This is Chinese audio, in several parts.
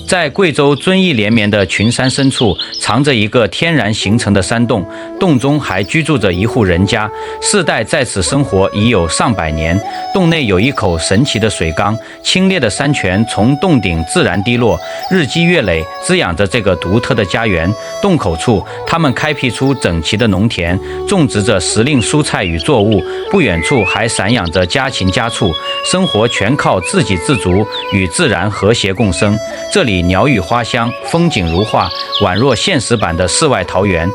在贵州遵义连绵的群山深处，藏着一个天然形成的山洞，洞中还居住着一户人家，世代在此生活已有上百年。洞内有一口神奇的水缸，清冽的山泉从洞顶自然滴落，日积月累，滋养着这个独特的家园。洞口处，他们开辟出整齐的农田，种植着时令蔬菜与作物，不远处还散养着家禽家畜，生活全靠自给自足，与自然和谐共生。这里鸟语花香，风景如画，宛若现实版的世外桃源。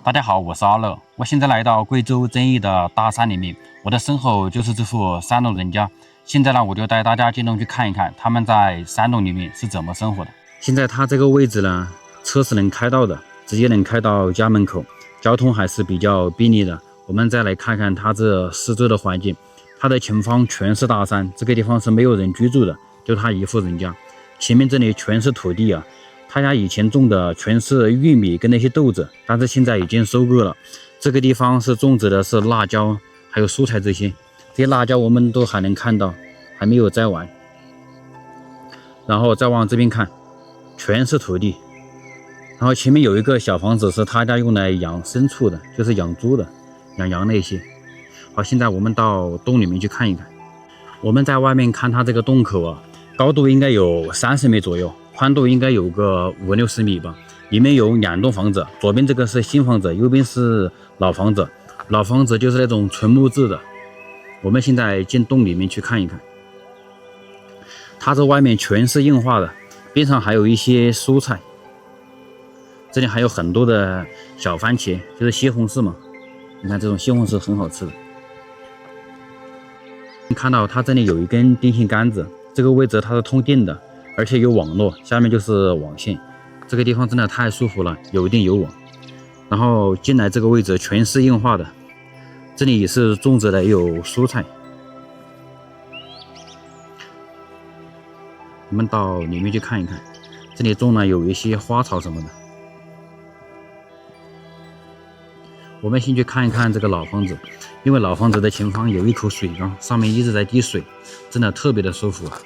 大家好，我是阿乐，我现在来到贵州遵义的大山里面，我的身后就是这户山洞人家。现在呢，我就带大家进洞去看一看他们在山洞里面是怎么生活的。现在它这个位置呢，车是能开到的，直接能开到家门口，交通还是比较便利的。我们再来看看它这四周的环境，它的前方全是大山，这个地方是没有人居住的，就它一户人家。前面这里全是土地啊，他家以前种的全是玉米跟那些豆子，但是现在已经收割了。这个地方是种植的是辣椒，还有蔬菜这些辣椒我们都还能看到，还没有摘完。然后再往这边看，全是土地。然后前面有一个小房子是他家用来养牲畜的，就是养猪的、养羊那些。好，现在我们到洞里面去看一看。我们在外面看它这个洞口啊，高度应该有30米左右，宽度应该有个50-60米吧。里面有2栋房子，左边这个是新房子，右边是老房子。老房子就是那种纯木质的。我们现在进洞里面去看一看，它这外面全是硬化的，边上还有一些蔬菜，这里还有很多的小番茄，就是西红柿嘛。你看这种西红柿很好吃的。看到它这里有一根电线杆子，这个位置它是通电的，而且有网络，下面就是网线。这个地方真的太舒服了，有电有网。然后进来这个位置全是硬化的，这里也是种植的有蔬菜。我们到里面去看一看，这里种了有一些花草什么的。我们先去看一看这个老房子，因为老房子的前方有一口水缸，上面一直在滴水，真的特别的舒服啊。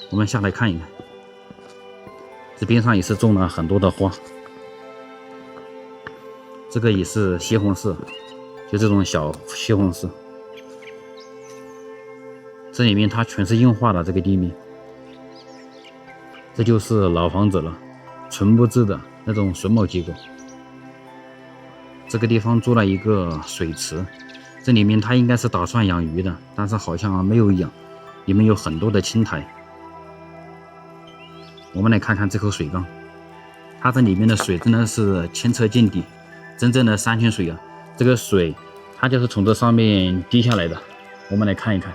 我们下来看一看，这边上也是种了很多的花，这个也是西红柿，就这种小西红柿。这里面它全是硬化的，这个地面，这就是老房子了，纯木质的那种榫卯结构。这个地方做了一个水池，这里面它应该是打算养鱼的，但是好像没有养，里面有很多的青苔。我们来看看这口水缸，它这里面的水真的是清澈见底，真正的山泉水啊！这个水它就是从这上面滴下来的，我们来看一看，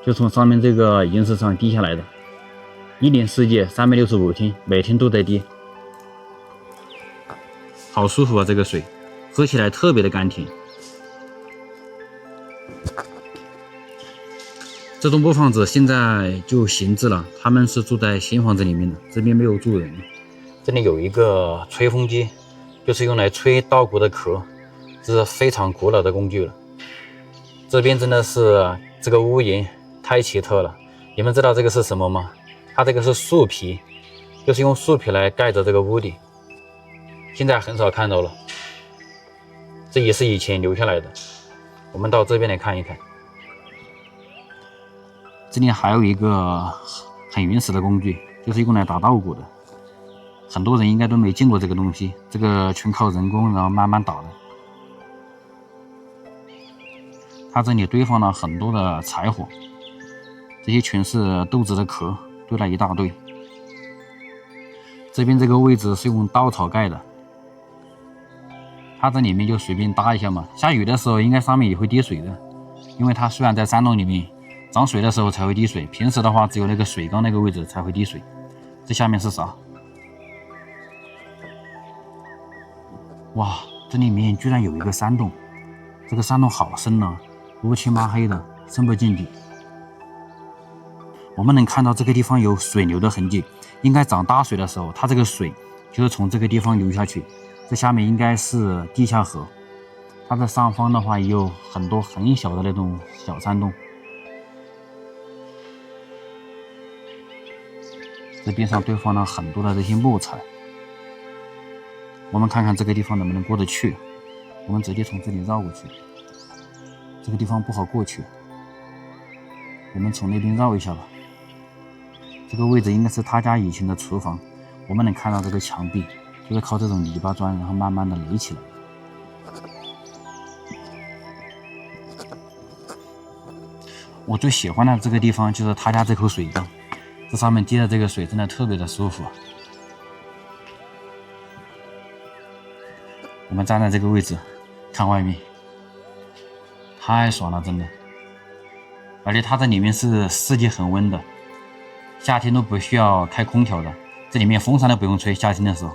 就从上面这个岩石上滴下来的，1年4季365天，每天都在滴，好舒服啊！这个水喝起来特别的甘甜。这栋破房子现在就闲置了，他们是住在新房子里面的，这边没有住人。这里有一个吹风机，就是用来吹稻谷的壳，这是非常古老的工具了。这边真的是这个屋檐太奇特了，你们知道这个是什么吗？它这个是树皮，就是用树皮来盖着这个屋顶，现在很少看到了，这也是以前留下来的。我们到这边来看一看，这里还有一个很原始的工具，就是用来打稻谷的，很多人应该都没见过这个东西，这个全靠人工然后慢慢打的。它这里堆放了很多的柴火，这些全是豆子的壳，堆了一大堆。这边这个位置是用稻草盖的，它这里面就随便搭一下嘛，下雨的时候应该上面也会滴水的，因为它虽然在山洞里面，涨水的时候才会滴水，平时的话只有那个水缸那个位置才会滴水。这下面是啥？哇，这里面居然有一个山洞，这个山洞好深啊，乌漆麻黑的，深不见底。我们能看到这个地方有水流的痕迹，应该涨大水的时候，它这个水就是从这个地方流下去，这下面应该是地下河。它的上方的话也有很多很小的那种小山洞。这边上堆放了很多的这些木材。我们看看这个地方能不能过得去。我们直接从这里绕过去，这个地方不好过去，我们从那边绕一下吧。这个位置应该是他家以前的厨房。我们能看到这个墙壁就是靠这种泥巴砖然后慢慢的垒起来。我最喜欢的这个地方就是他家这口水缸，这上面滴的这个水真的特别的舒服。我们站在这个位置看外面，太爽了，真的。而且它这里面是世界恒温的，夏天都不需要开空调的，这里面风扇都不用吹。夏天的时候，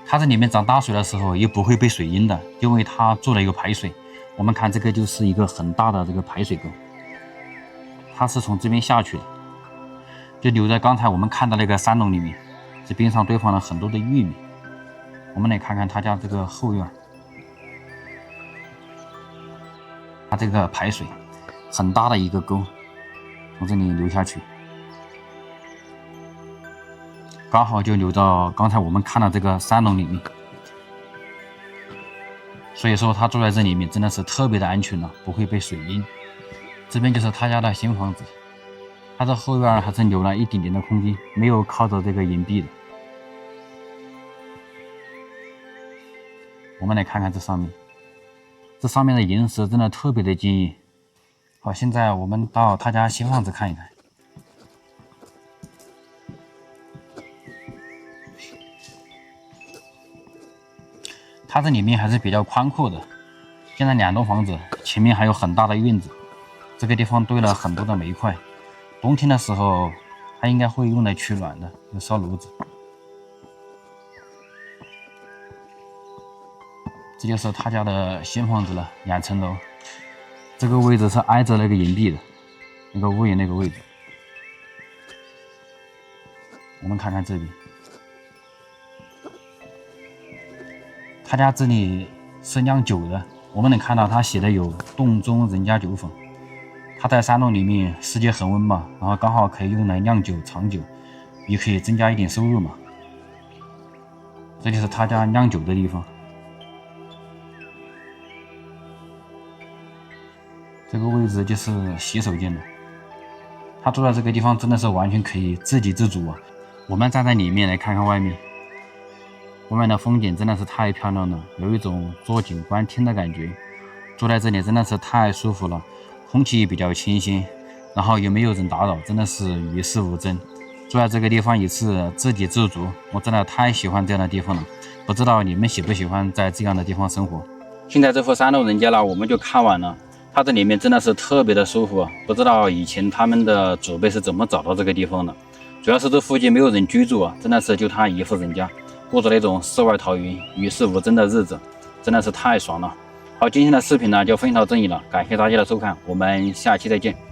它这里面涨大水的时候也不会被水淹的，因为它做了一个排水。我们看这个就是一个很大的这个排水沟，它是从这边下去的，就留在刚才我们看到那个山洞里面。这边上堆放了很多的玉米。我们来看看他家这个后院，它这个排水很大的一个沟，从这里流下去，刚好就流到刚才我们看到这个山洞里面。所以说他住在这里面真的是特别的安全了，不会被水淹。这边就是他家的新房子，他的后院还是留了一点点的空间，没有靠着这个岩壁的。我们来看看这上面，这上面的岩石真的特别的坚硬。好，现在我们到他家新房子看一看。它这里面还是比较宽阔的，现在2栋房子，前面还有很大的院子，这个地方堆了很多的煤块，冬天的时候它应该会用来取暖的，有烧炉子。这就是他家的新房子了，2层楼，这个位置是挨着那个岩壁的，那个屋檐那个位置。我们看看这边，他家这里是酿酒的，我们能看到他写的有洞中人家酒坊。他在山洞里面世界恒温嘛，然后刚好可以用来酿酒藏酒，也可以增加一点收入嘛。这就是他家酿酒的地方。这个位置就是洗手间的，他住在这个地方真的是完全可以自给自足啊。我们站在里面来看看外面，外面的风景真的是太漂亮了，有一种坐井观天的感觉。住在这里真的是太舒服了，空气比较清新，然后也没有人打扰，真的是与世无争。住在这个地方也是自给自足，我真的太喜欢这样的地方了。不知道你们喜不喜欢在这样的地方生活？现在这户3栋人家呢，我们就看完了。它这里面真的是特别的舒服啊！不知道以前他们的祖辈是怎么找到这个地方的。主要是这附近没有人居住啊，真的是就他一户人家，过着那种世外桃源、与世无争的日子，真的是太爽了。好，今天的视频呢就分享到这里了，感谢大家的收看，我们下期再见。